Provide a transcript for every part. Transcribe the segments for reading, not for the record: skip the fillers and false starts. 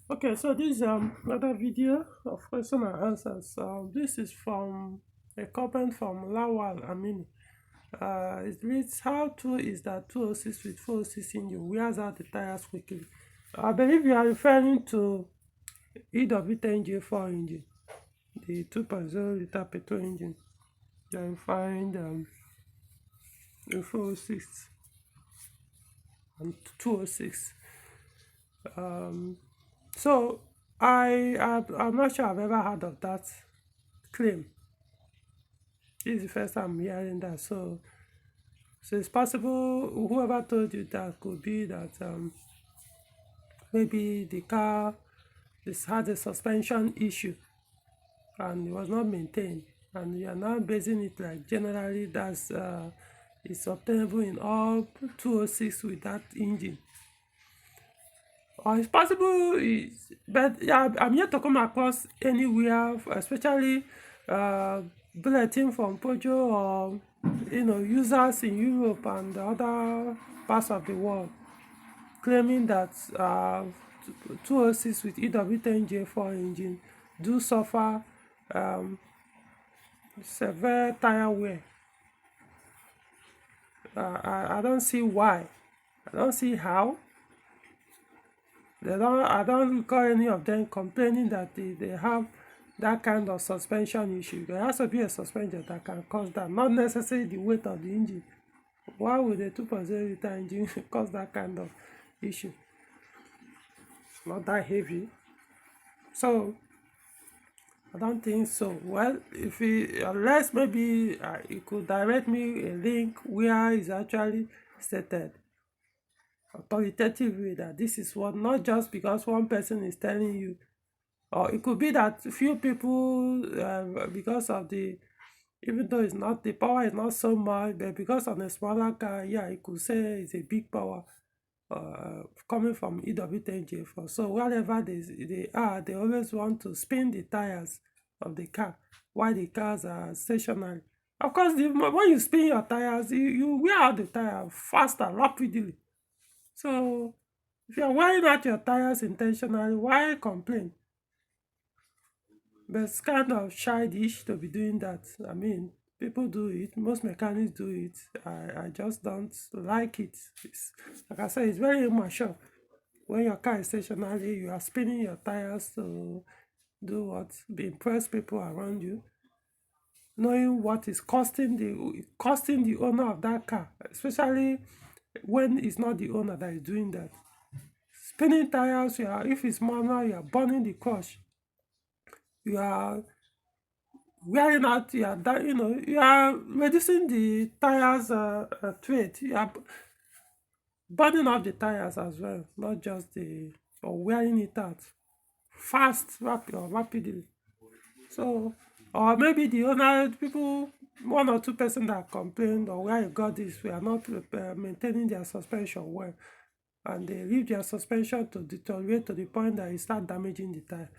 Okay, so this is another video of question and answers. This is from a comment from Lawal Amini. It reads, how true is that 206 with 406 engine wears out the tires quickly? I believe you are referring to EW10J4 engine, the 2.0 liter petrol engine. You are find the 406 and 206. So I'm not sure I've ever heard of that claim. This is the first time I'm hearing that. So it's possible whoever told you that could be that maybe the car this had a suspension issue and it was not maintained, and you are now basing it like generally that's it's obtainable in all 206 with that engine. Or it's possible, but yeah, I'm yet to come across anywhere, especially bulletin from Peugeot or users in Europe and other parts of the world claiming that 206 with EW10J4 engine do suffer severe tire wear. I don't see why. I don't see how. I don't recall any of them complaining that they have that kind of suspension issue. There has to be a suspension that can cause that, not necessarily the weight of the engine. Why would a 2.0 liter engine cause that kind of issue? It's not that heavy. So I don't think so. Well, if unless maybe it could direct me a link where it's actually stated authoritatively that this is what, not just because one person is telling you, or it could be that few people because of the, even though it's not, the power is not so much, but because of the smaller car, yeah, you could say it's a big power coming from EW10J4. So wherever they are, they always want to spin the tires of the car while the cars are stationary. Of course, when you spin your tires, you wear out the tire faster, rapidly. So if you're wearing out your tires intentionally, why complain? But it's kind of childish to be doing that. I mean, people do it. Most mechanics do it. I just don't like it. It's, like I said, it's very immature. When your car is stationary, you are spinning your tires to do what? Be impress people around you, knowing what is costing the owner of that car, especially when it's not the owner that is doing that. Spinning tires, if it's manual, you are burning the clutch. You are wearing out, you are reducing the tires weight. You are burning up the tires as well, not just or wearing it out fast, rapidly. So, or maybe the owner, people, one or two person that complained, or where you got this, we are not maintaining their suspension well, and they leave their suspension to deteriorate to the point that it start damaging the tire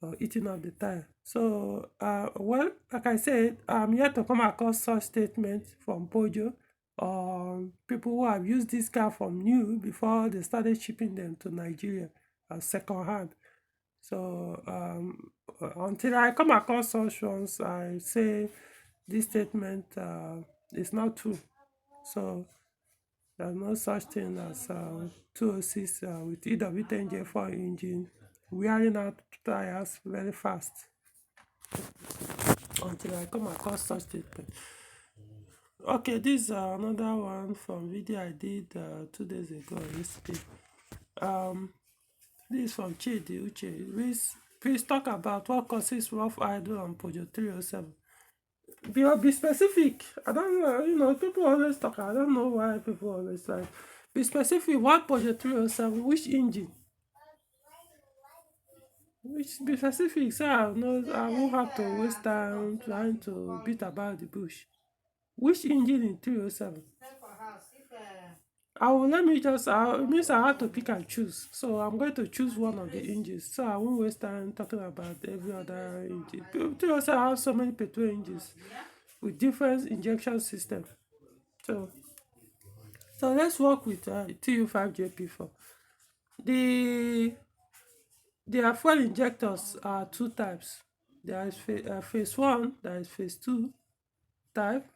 or eating up the tire. So, well, like I said, I'm yet to come across such statements from Peugeot or people who have used this car from new before they started shipping them to Nigeria as second hand. So until I come across such ones, I say this statement is not true. So there's no such thing as 206 with EW10J4 engine wearing out tires very fast until I come across such statement. Okay, this is another one from video I did 2 days ago, yesterday. This is from Chidi Uche. Please talk about what causes rough idle on Peugeot 307. Be specific. I don't know, people always talk. I don't know why people always like. Be specific. What Peugeot 307? Which engine? Be specific, so I won't have to waste time trying to beat about the bush. Which engine in 307? Let me just, it means I have to pick and choose. So I'm going to choose one of the engines. So I won't waste time talking about every other engine. They also have so many petrol engines with different injection system. So let's work with TU5JP4. The Their fuel injectors are two types. There is phase one, there is phase two type.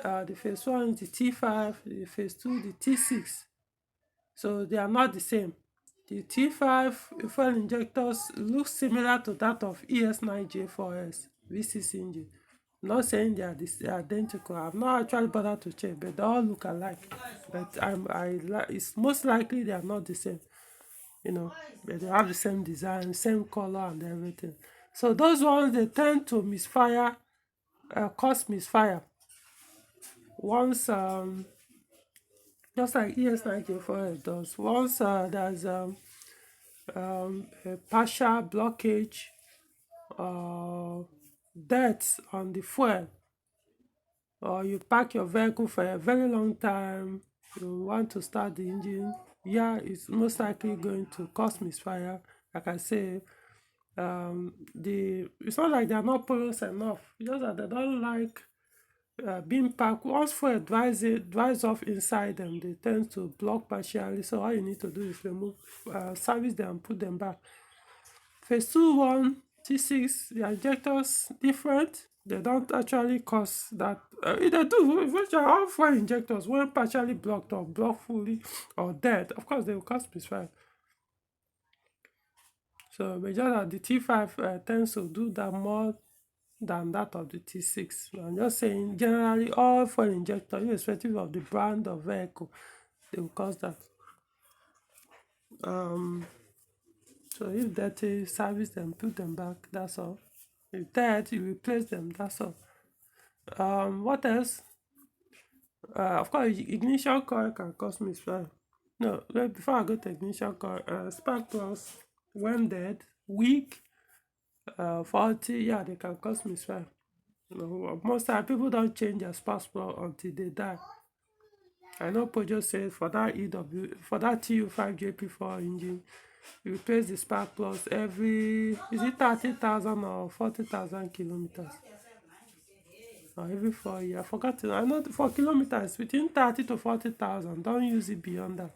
The phase one is the T5, the phase two, the T6. So they are not the same. The T5 fuel injectors look similar to that of ES9J4S V6 engine. I'm not saying they are identical. I've not actually bothered to check, but they all look alike. But it's most likely they are not the same, but they have the same design, same color, and everything. So those ones, they tend to misfire, cause misfire. Once, just like ES9J4S does, once there's a partial blockage or death on the fuel, or you park your vehicle for a very long time, you want to start the engine, it's most likely going to cause misfire. Like I say, it's not like they're not porous enough, it's just that they don't like being packed. Once fuel dries off inside them, they tend to block partially. So all you need to do is remove, service them, put them back. Phase 2 one, T6, the injectors different. They don't actually cause that. They do. Eventually, all fuel injectors, when partially blocked or blocked fully or dead, of course, they will cause misfire. So, but just that the T5 tends to do that more than that of the T6. I'm just saying, generally, all fuel injectors, irrespective of the brand of vehicle, they will cause that. So if dirty, service them, put them back, that's all. If dead, you replace them, that's all. What else? Of course, ignition coil can cause misfire. No, before I go to ignition coil, spark plugs, when dead, weak, faulty, they can cause misfire. Most time people don't change their spark plug until they die. I know Peugeot says for that TU5JP4 engine, you replace the spark plugs every, is it 30,000 or 40,000 kilometers? Or every 4 years. I forgot to, I know for kilometers, between 30 to 40,000. Don't use it beyond that.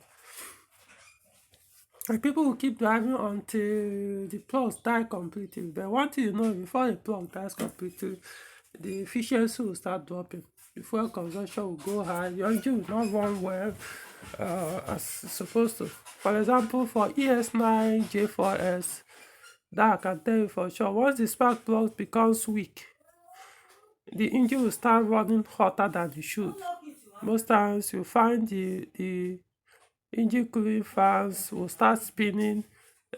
And people will keep driving until the plugs die completely. But one thing you know, before the plug dies completely, the efficiency will start dropping. The fuel consumption will go high. Your engine will not run well as it's supposed to. For example, for ES9J4S, that I can tell you for sure, once the spark plug becomes weak, the engine will start running hotter than it should. Most times you find the engine cooling fans will start spinning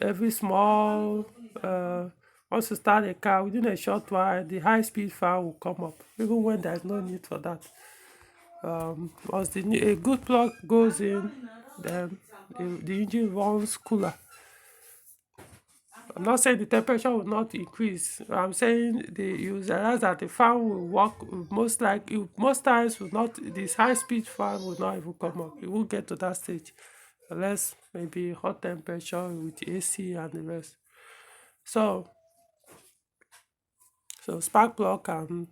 every small, once you start a car, within a short while, the high-speed fan will come up, even when there's no need for that. Once a good plug goes in, then the engine runs cooler. I'm not saying the temperature will not increase. I'm saying you realize that the fan will work most times will not, this high speed fan will not even come up. It won't get to that stage unless maybe hot temperature with AC and the rest. So spark plug can,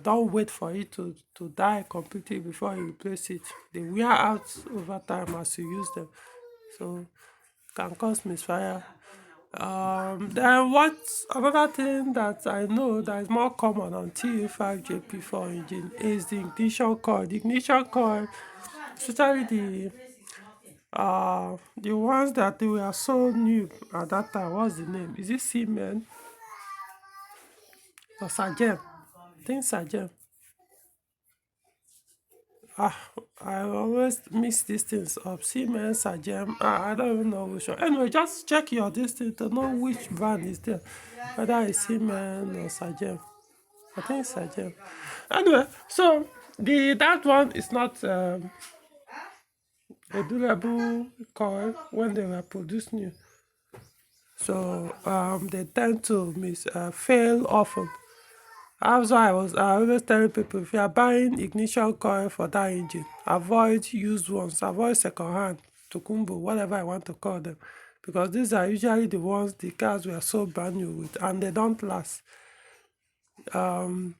don't wait for it to die completely before you replace it. They wear out over time as you use them. So can cause misfire. Then what's another thing that I know that is more common on TU5JP4 engine is the ignition coil. The ignition coil, especially the ones that they were so new at that time. What's the name? Is it Siemens or Sagem? I think Sagem. I always mix these things up. Siemens, Sagem. I don't even know which one. Anyway, just check your distance to know which brand is there, whether it's Siemens or Sagem. I think Sagem. Anyway, so that one is not a durable coil when they were produced new. So they tend to fail often. That's why I always tell people, if you are buying ignition coil for that engine, avoid used ones, avoid second-hand, tokumbo, whatever I want to call them, because these are usually the ones the cars were so brand new with, and they don't last. So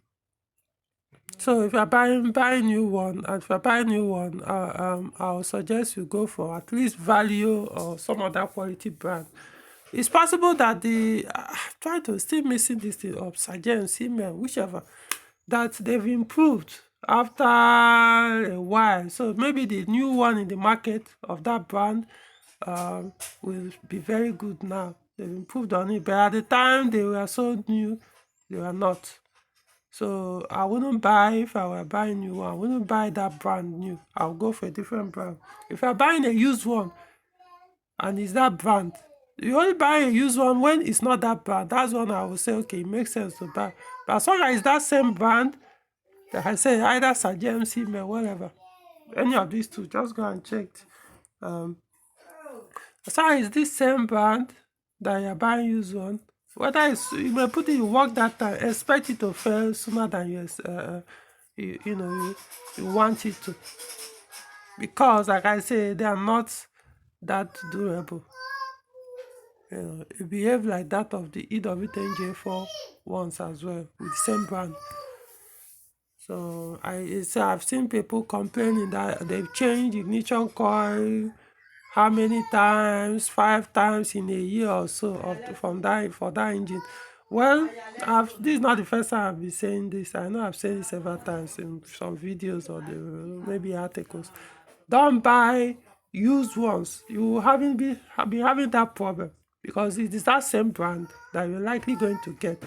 if you're buying new one, and if you're buying new one, I would suggest you go for at least Value or some other quality brand. It's possible that the try to still missing this thing of Sergeant Siemens, whichever, that they've improved after a while. So maybe the new one in the market of that brand will be very good now. They've improved on it, but at the time they were so new, they were not. So I wouldn't buy, if I were buying new one, I wouldn't buy that brand new. I'll go for a different brand. If I'm buying a used one and it's that brand, you only buy a used one when it's not that brand. That's when I will say, okay, it makes sense to buy. But as long as it's that same brand, like I said, either Sergeant Siemens, whatever, any of these two, just go and check. As long as it's this same brand that you're buying used one, whether it's, you may put it in work that time, expect it to fail sooner than you want it to, because like I say, they are not that durable. It behave like that of the EW10J4 ones as well, with the same brand. So I've seen people complaining that they've changed ignition coil how many times, 5 times in a year or so for that engine. Well, this is not the first time I've been saying this. I know I've said this several times in some videos or maybe articles. Don't buy used ones. You will be having that problem, because it is that same brand that you're likely going to get.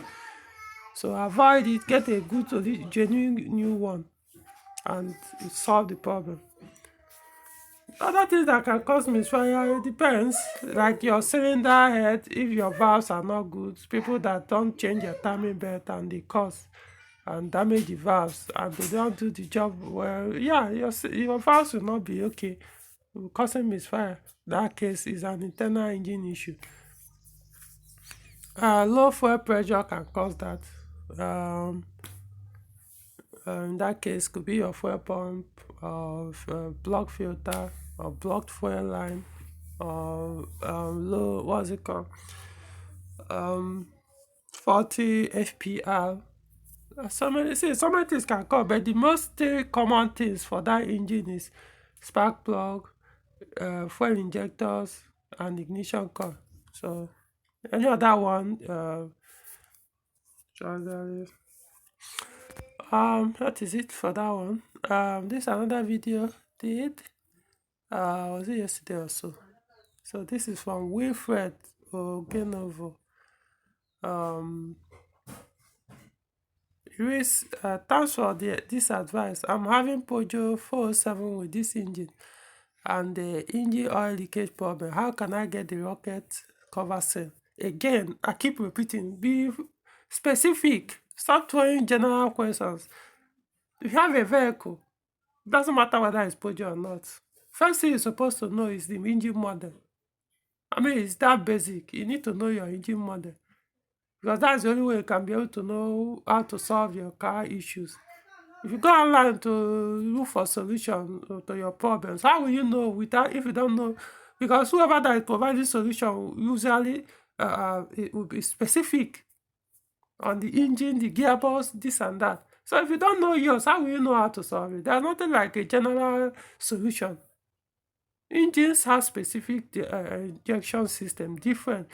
So avoid it, get a good, genuine new one, and it solve the problem. Other things that can cause misfire, it depends. Like your cylinder head, if your valves are not good, people that don't change your timing belt and they cause and damage the valves and they don't do the job well, yeah, your valves will not be okay, causing misfire. That case is an internal engine issue. Low fuel pressure can cause that. In that case, could be your fuel pump, or blocked filter, or blocked fuel line, or low, what's it called? 40 FPR. So many things can come, but the most common things for that engine is spark plug, fuel injectors, and ignition coil. So any other one, that is it for that one. This another video did, was it yesterday or so? So this is from Wilfred Ogenovo. Thanks for this advice. I'm having Peugeot 407 with this engine and the engine oil leakage problem. How can I get the rocket cover seal? Again, I keep repeating, be specific. Stop throwing general questions. If you have a vehicle, it doesn't matter whether it's Peugeot or not. First thing you're supposed to know is the engine model. I mean, it's that basic. You need to know your engine model, because that's the only way you can be able to know how to solve your car issues. If you go online to look for solution to your problems, how will you know if you don't know? Because whoever that is providing solution, usually it will be specific on the engine, the gearbox, this and that. So if you don't know yours, how will you know how to solve it? There's nothing like a general solution. Engines have specific injection system, different.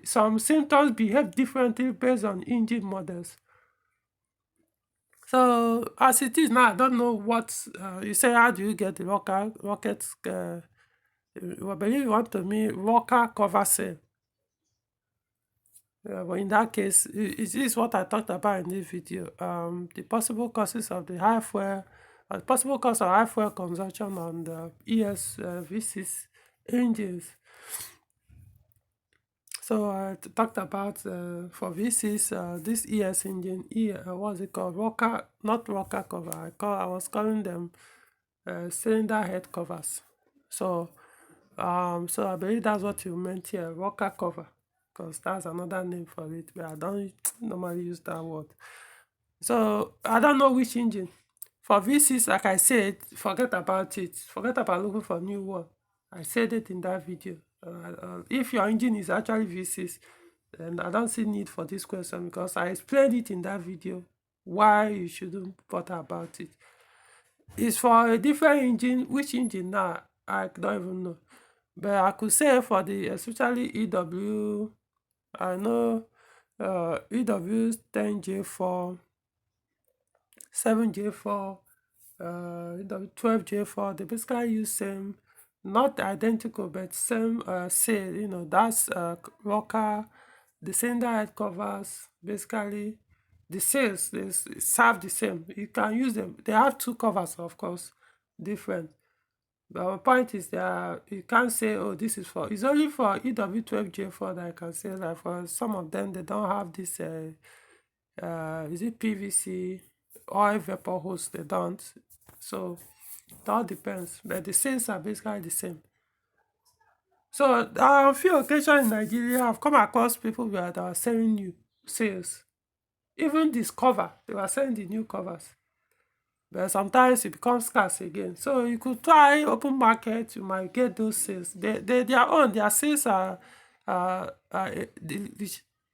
Some symptoms behave differently based on engine models. So as it is now, I don't know what you say. How do you get the rocket? I believe you want to mean rocker cover seal. But in that case, this is what I talked about in this video. The possible causes of the high fuel, possible cause of high fuel consumption on the ES V6 engines. So I talked about for V6 this ES engine, what's it called? Rocker, not rocker cover. I was calling them cylinder head covers. So I believe that's what you meant here, rocker cover, because that's another name for it, but I don't normally use that word. So I don't know which engine. For V6, like I said, forget about it. Forget about looking for a new one. I said it in that video. If your engine is actually V6, then I don't see need for this question, because I explained it in that video why you shouldn't bother about it. It's for a different engine. Which engine now? I don't even know. But I could say for the especially EW, I know EW 10J4, 7J4, 12J4, they basically use same, not identical, but same sail, that's rocker, the cylinder head covers, basically the sails, they serve the same. You can use them. They have two covers, of course, different. But my point is that you can't say, oh, this is for, it's only for EW12J4 that I can say that. For some of them, they don't have this, is it PVC, oil vapor hose, they don't. So it all depends. But the sales are basically the same. So on a few occasions in Nigeria, I've come across people that are selling new sales. Even this cover, they were selling the new covers. But sometimes it becomes scarce again. So you could try open market, you might get those sales. Their sales are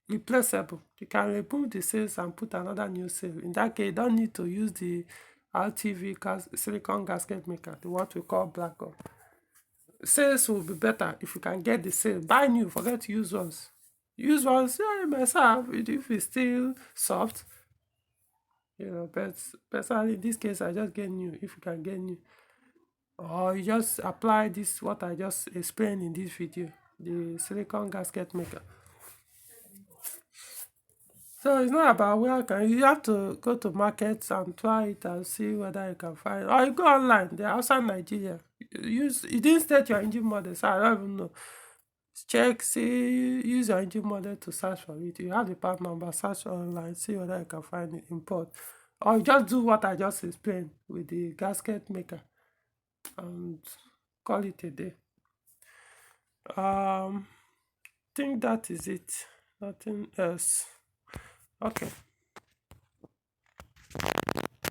replaceable. You can remove the sales and put another new sale. In that case, you don't need to use the RTV silicon gasket maker, the what we call black gum. Sales will be better if you can get the sale. Buy new, forget to use ones. Use ones, yeah, you must have, if it's still soft. But personally, in this case, I just get new, if you can get new. Or you just apply this, what I just explained in this video, the silicon gasket maker. So it's not about where you have to go to markets and try it and see whether you can find, or you go online, they're outside Nigeria. You didn't state your engine model, so I don't even know. Check, see, use your engine model to search for it. You have the part number, search online, see whether you can find it, import. Or you just do what I just explained with the gasket maker and call it a day. Think that is it. Nothing else. Okay.